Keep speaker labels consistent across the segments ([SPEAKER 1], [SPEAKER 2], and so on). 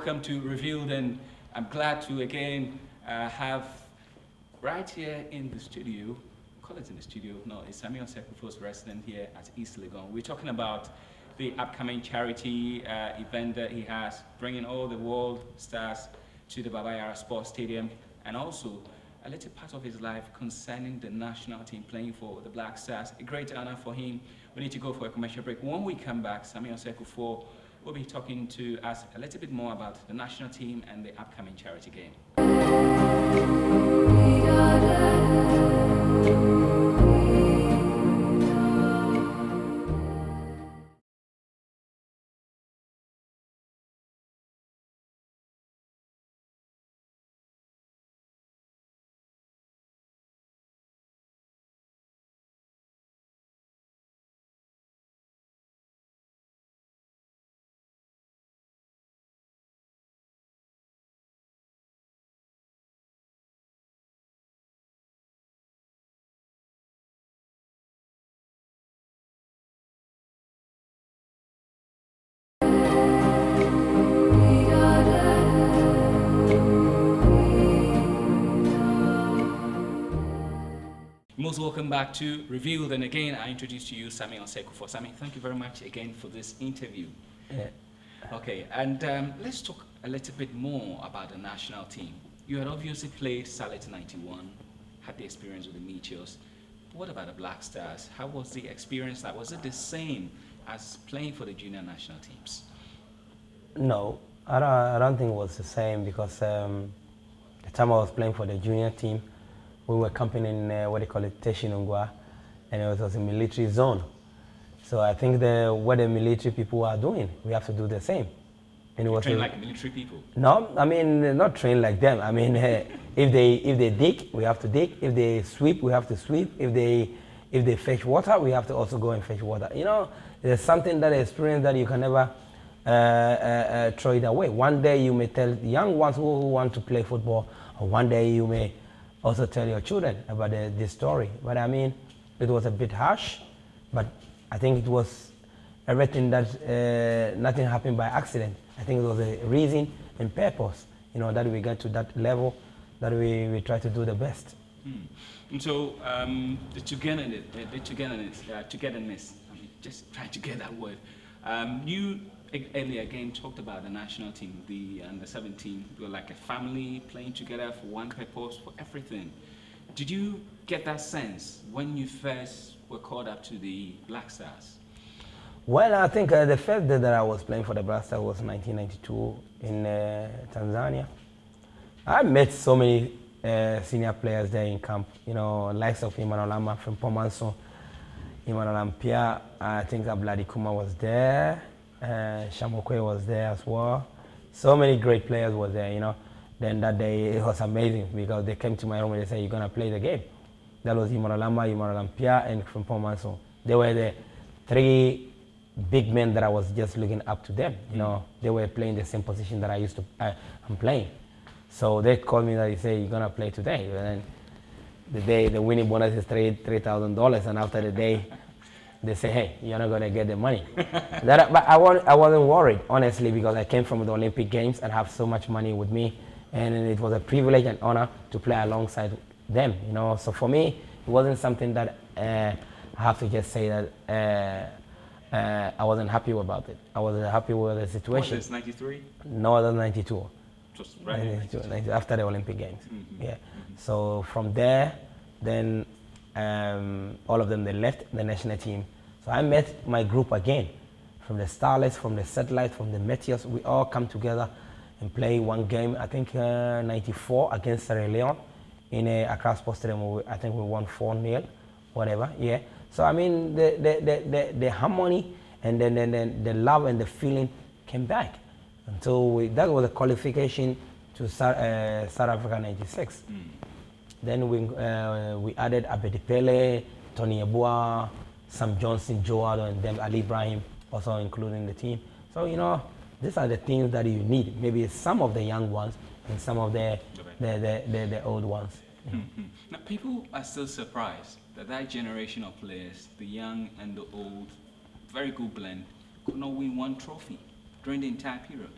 [SPEAKER 1] welcome to Revealed, and I'm glad to again have right here in the studio, call it in the studio, no, it's Sammy Osei Kuffour's resident here at East Legon. We're talking about the upcoming charity event that he has, bringing all the world stars to the Bayern Sports Stadium, and also a little part of his life concerning the national team playing for the Black Stars. A great honor for him. We need to go for a commercial break. When we come back, Sammy Osei Kuffour will be talking to us a little bit more about the national team and the upcoming charity game. Most welcome back to Revealed, and again I introduce to you Sammy Osei Kuffour. Sammy, thank you very much again for this interview.
[SPEAKER 2] Yeah.
[SPEAKER 1] Okay, and let's talk a little bit more about the national team. You had obviously played Salet 91, had the experience with the Meteors. What about the Black Stars? How was the experience like? Was it the same as playing for the junior national teams?
[SPEAKER 2] No, I don't think it was the same, because the time I was playing for the junior team, we were camping in what they call it, Teshinungwa, and it was a military zone. So I think what the military people are doing, we have to do the same. And it was
[SPEAKER 1] train like military people?
[SPEAKER 2] No, I mean, not train like them. I mean, if they dig, we have to dig. If they sweep, we have to sweep. If they fetch water, we have to also go and fetch water. You know, there's something that experience that you can never throw it away. One day you may tell young ones who want to play football, or one day you may also tell your children about this story. But I mean, it was a bit harsh, but I think it was everything that nothing happened by accident. I think it was a reason and purpose, you know, that we get to that level, that we try to do the best.
[SPEAKER 1] And so the togetherness, I mean, just trying to get that word. You earlier again talked about the national team, the under-17. We were like a family playing together for one purpose, for everything. Did you get that sense when you first were called up to the Black Stars?
[SPEAKER 2] Well, I think the first day that I was playing for the Black Stars was 1992 in Tanzania. I met so many senior players there in camp, you know, likes of Emmanuel Lama from Pomanso, Emmanuel Lampia, I think Abladi Kuma was there. Shamokwe was there as well. So many great players were there, you know. Then that day it was amazing, because they came to my room and they said, "You're gonna play the game." That was Emmanuel Lama, Emmanuel Lampia, and from Pomanso. They were the three big men that I was just looking up to them. You know, they were playing the same position that I'm playing. So they called me and they say, "You're gonna play today." And then the winning bonus is $3,000, and after the day, they say, "Hey, you're not gonna get the money." But I wasn't worried, honestly, because I came from the Olympic Games and have so much money with me, and it was a privilege and honor to play alongside them. You know, so for me, it wasn't something that I have to just say that I wasn't happy about it. I wasn't happy with the situation.
[SPEAKER 1] Was this 93?
[SPEAKER 2] No, that was 92.
[SPEAKER 1] Just right
[SPEAKER 2] 92, after the Olympic Games. Yeah. So from there, then all of them, they left the national team. So I met my group again, from the Starlets, from the Satellites, from the Meteors. We all come together and play one game, I think 94 against Sierra Leone in Accra Sports Stadium. I think we won 4-0, whatever, yeah. So I mean, the harmony and then the love and the feeling came back. And so that was a qualification to South Africa 96. Then we added Abedi Pele, Tony Yeboah, Sam Johnson, Joe Addo, and then Ali Ibrahim also including the team. So, you know, these are the things that you need. Maybe some of the young ones and some of the old ones.
[SPEAKER 1] Now, people are still surprised that generation of players, the young and the old, very good blend, could not win one trophy during the entire period.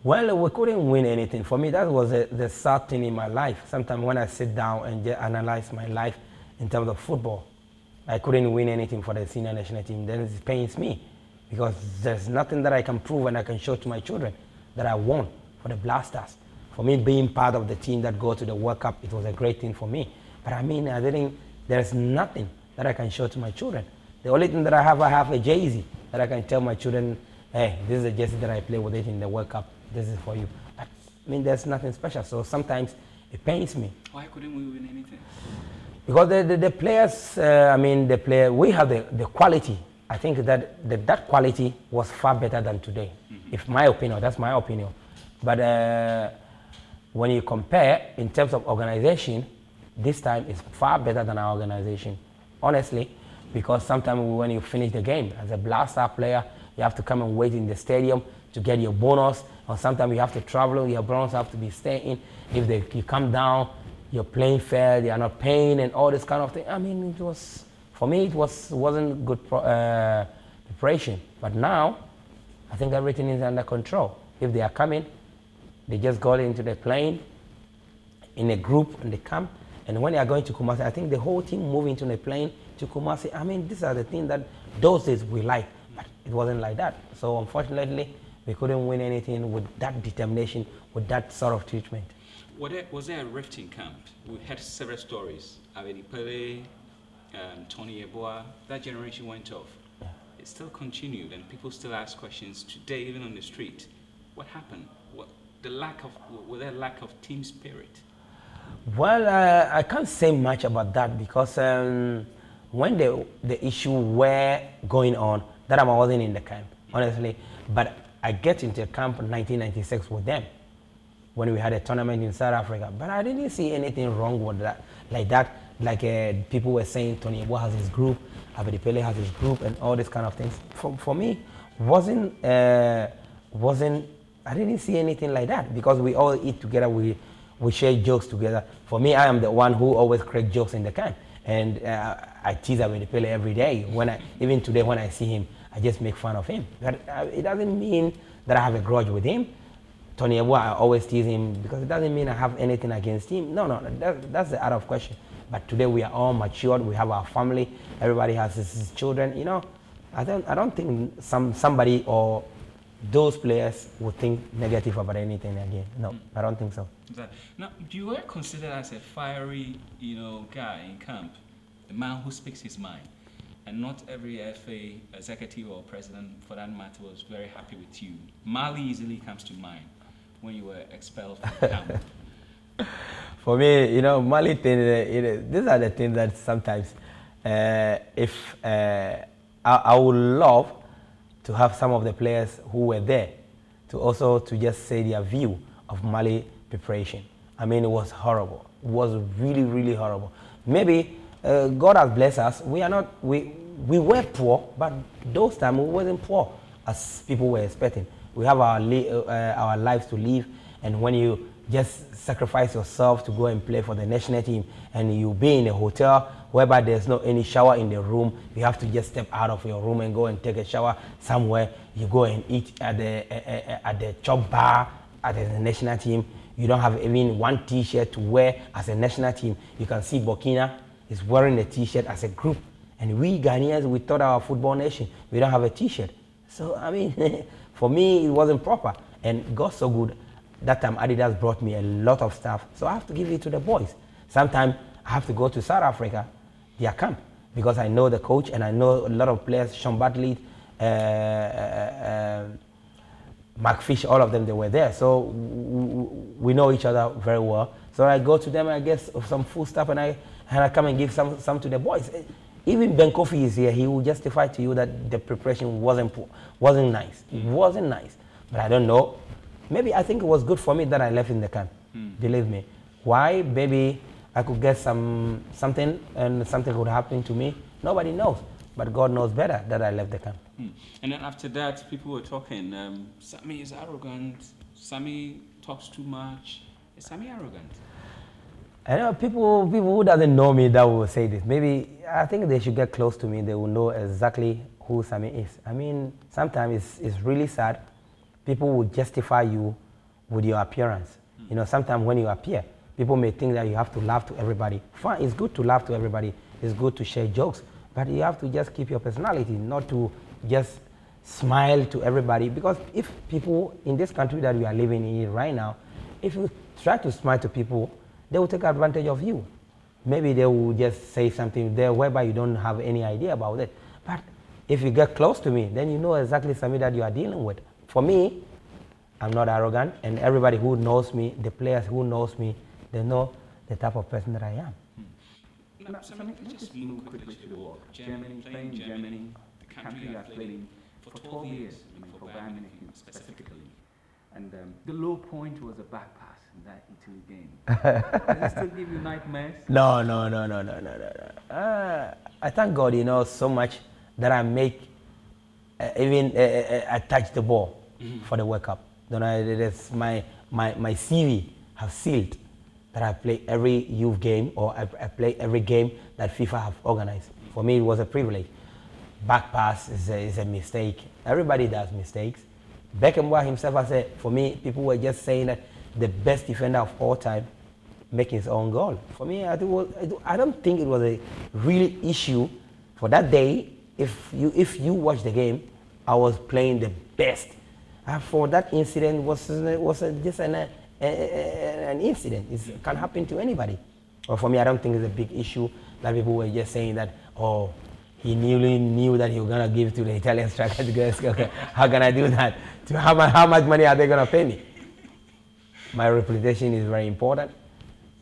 [SPEAKER 2] Well, we couldn't win anything. For me, that was the sad thing in my life. Sometimes when I sit down and just analyze my life in terms of football, I couldn't win anything for the senior national team. Then it pains me because there's nothing that I can prove and I can show to my children that I won for the Blasters. For me, being part of the team that go to the World Cup, it was a great thing for me. But I mean, there's nothing that I can show to my children. The only thing that I have a jersey that I can tell my children, hey, this is a jersey that I play with it in the World Cup. This is for you. But, I mean, there's nothing special. So sometimes it pains me.
[SPEAKER 1] Why couldn't we win anything?
[SPEAKER 2] Because the players, we have the quality. I think that quality was far better than today. Mm-hmm. If my opinion, that's my opinion. But when you compare in terms of organization, this time is far better than our organization. Honestly, because sometimes when you finish the game as a Blaster player, you have to come and wait in the stadium to get your bonus, or sometimes you have to travel, your bonus have to be staying. If you come down, you're playing fair, they are not paying, and all this kind of thing. I mean, it was, for me, it wasn't good preparation. But now, I think everything is under control. If they are coming, they just got into the plane, in a group, in the camp, and when they are going to Kumasi, I think the whole team moved into the plane to Kumasi. I mean, these are the things that those days we like, but it wasn't like that. So unfortunately, we couldn't win anything with that determination, with that sort of treatment.
[SPEAKER 1] Was there a rift in camp? We heard several stories. Abedi Pele, Tony Yeboah, that generation went off. Yeah. It still continued, and people still ask questions today, even on the street. What happened? Was there lack of team spirit?
[SPEAKER 2] Well, I can't say much about that because when the issue were going on, that time I wasn't in the camp, honestly. But I get into camp in 1996 with them when we had a tournament in South Africa. But I didn't see anything wrong with that. Like people were saying Tony Yeboah has his group, Abedi Pele has his group, and all these kind of things. For me, I didn't see anything like that because we all eat together, we share jokes together. For me, I am the one who always cracks jokes in the camp. And I tease Abedi Pele every day. Even today when I see him, I just make fun of him. But it doesn't mean that I have a grudge with him. Tony Yeboah, I always tease him because it doesn't mean I have anything against him. No, that's the out of question. But today we are all matured. We have our family. Everybody has his children. You know, I don't think somebody or those players would think negative about anything again. No, I don't think so.
[SPEAKER 1] Now, do you ever consider as a fiery, guy in camp, the man who speaks his mind? And not every FA executive or president, for that matter, was very happy with you. Mali easily comes to mind when you were expelled from camp.
[SPEAKER 2] For me, Mali thing, these are the things that sometimes, I would love to have some of the players who were there to just say their view of Mali preparation. I mean, it was horrible. It was really, really horrible. Maybe God has blessed us. We were poor, but those times we wasn't poor as people were expecting. We have our lives to live, and when you just sacrifice yourself to go and play for the national team, and you be in a hotel whereby there's no any shower in the room, you have to just step out of your room and go and take a shower somewhere. You go and eat at the chop bar at the national team. You don't have even one T-shirt to wear as a national team. You can see Burkina is wearing a T-shirt as a group. And we Ghanaians, we thought our football nation, we don't have a T-shirt. So, I mean, for me, it wasn't proper. And God so good, that time Adidas brought me a lot of stuff. So I have to give it to the boys. Sometimes I have to go to South Africa, their camp, because I know the coach and I know a lot of players, Sean Bartlett, Mark Fish, all of them, they were there. So we know each other very well. So I go to them, I get some food stuff, and I come and give some to the boys. Even Ben Kofi is here. He will justify to you that the preparation wasn't nice. It wasn't nice. But I don't know. Maybe I think it was good for me that I left in the camp. Believe me. Why? Maybe I could get something and something could happen to me. Nobody knows. But God knows better that I left the camp.
[SPEAKER 1] And then after that, people were talking, Sammy is arrogant. Sammy talks too much. Is Sammy arrogant?
[SPEAKER 2] I know people who doesn't know me that will say this. Maybe I think they should get close to me. They will know exactly who Sammy is. I mean, sometimes it's really sad. People will justify you with your appearance. You know, sometimes when you appear, people may think that you have to laugh to everybody. Fine, it's good to laugh to everybody. It's good to share jokes, but you have to just keep your personality, not to just smile to everybody. Because if people in this country that we are living in right now, if you try to smile to people, they will take advantage of you. Maybe they will just say something there whereby you don't have any idea about it. But if you get close to me, then you know exactly something that you are dealing with. For me, I'm not arrogant, and everybody who knows me, the players who knows me, they know the type of person that I am.
[SPEAKER 1] Now, Sammy, let's just move quickly to the world. Germany, playing Germany, the country you have played in for 12 years, for Bayern Munich specifically. And the low point was a back pass in that Italy game. Does it still give you nightmares?
[SPEAKER 2] No. I thank God, you know, so much that I make, I touch the ball for the World Cup. That's my CV have sealed that I play every youth game, or I play every game that FIFA have organized. For me, it was a privilege. Back pass is a mistake. Everybody does mistakes. Beckenbauer himself has said, for me, people were just saying that the best defender of all time making his own goal. For me, I don't think it was a real issue for that day. If you watch the game, I was playing the best. For that incident was just an incident. It can happen to anybody. But for me, I don't think it's a big issue that people were just saying that, oh, he knew that he was going to give to the Italian striker to go, okay, how can I do that? How much money are they going to pay me? My reputation is very important.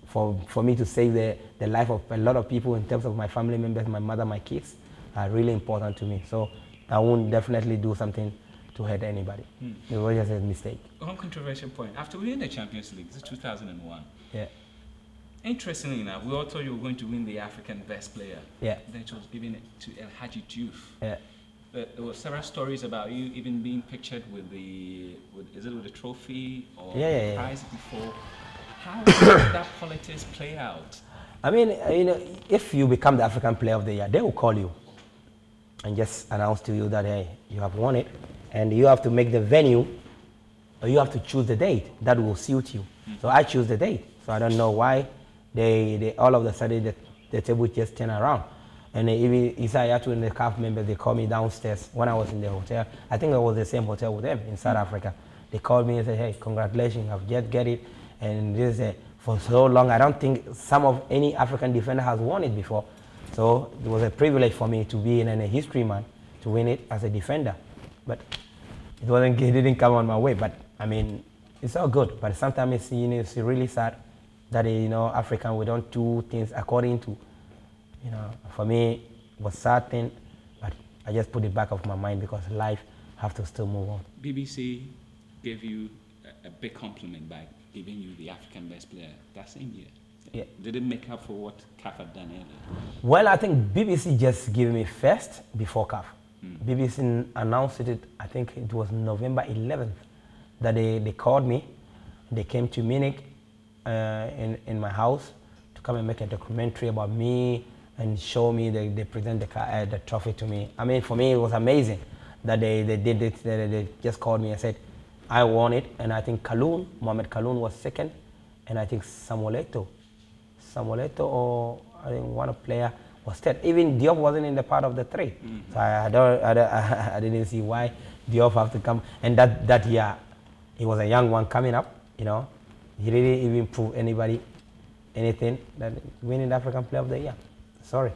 [SPEAKER 2] For me to save the life of a lot of people in terms of my family members, my mother, my kids, are really important to me. So I won't definitely do something to hurt anybody. It was just a mistake.
[SPEAKER 1] One controversial point. After winning the Champions League, this is 2001.
[SPEAKER 2] Yeah.
[SPEAKER 1] Interestingly enough, we all thought you were going to win the African Best Player.
[SPEAKER 2] Yeah.
[SPEAKER 1] Then it was given to El Hadji Diouf.
[SPEAKER 2] Yeah.
[SPEAKER 1] There were several stories about you even being pictured with the trophy or the prize before. How did that politics play out?
[SPEAKER 2] I mean, you know, if you become the African Player of the Year, they will call you and just announce to you that, hey, you have won it, and you have to make the venue, or you have to choose the date that will suit you. So I choose the date. So I don't know why they all of a sudden the table just turned around. And even Isaiah and the CAF members, they called me downstairs when I was in the hotel. I think it was the same hotel with them in South Africa. They called me and said, hey, congratulations, I've just get it. And this is for so long, I don't think any African defender has won it before. So it was a privilege for me to be in a history man, to win it as a defender. But it didn't come on my way. But I mean, it's all good. But sometimes it's really sad that, you know, African, we don't do things according to, you know, for me, it was a sad thing, but I just put it back of my mind because life have to still move on.
[SPEAKER 1] BBC gave you a big compliment by giving you the African Best Player that same year.
[SPEAKER 2] Yeah.
[SPEAKER 1] Did it make up for what CAF had done earlier?
[SPEAKER 2] Well, I think BBC just gave me first before CAF. BBC announced it, I think it was November 11th, that they called me. They came to Munich in my house to come and make a documentary about me and show me, they present the trophy to me. I mean, for me, it was amazing that they did it. They just called me and said, I won it. And I think Mohamed Kaloun was second. And I think Samuel Eto'o, or I think one player was third. Even Diop wasn't in the part of the three. So I didn't see why Diop have to come. And that year, he was a young one coming up, you know. He didn't even prove anybody anything, that winning the African Player of the Year. Sorry.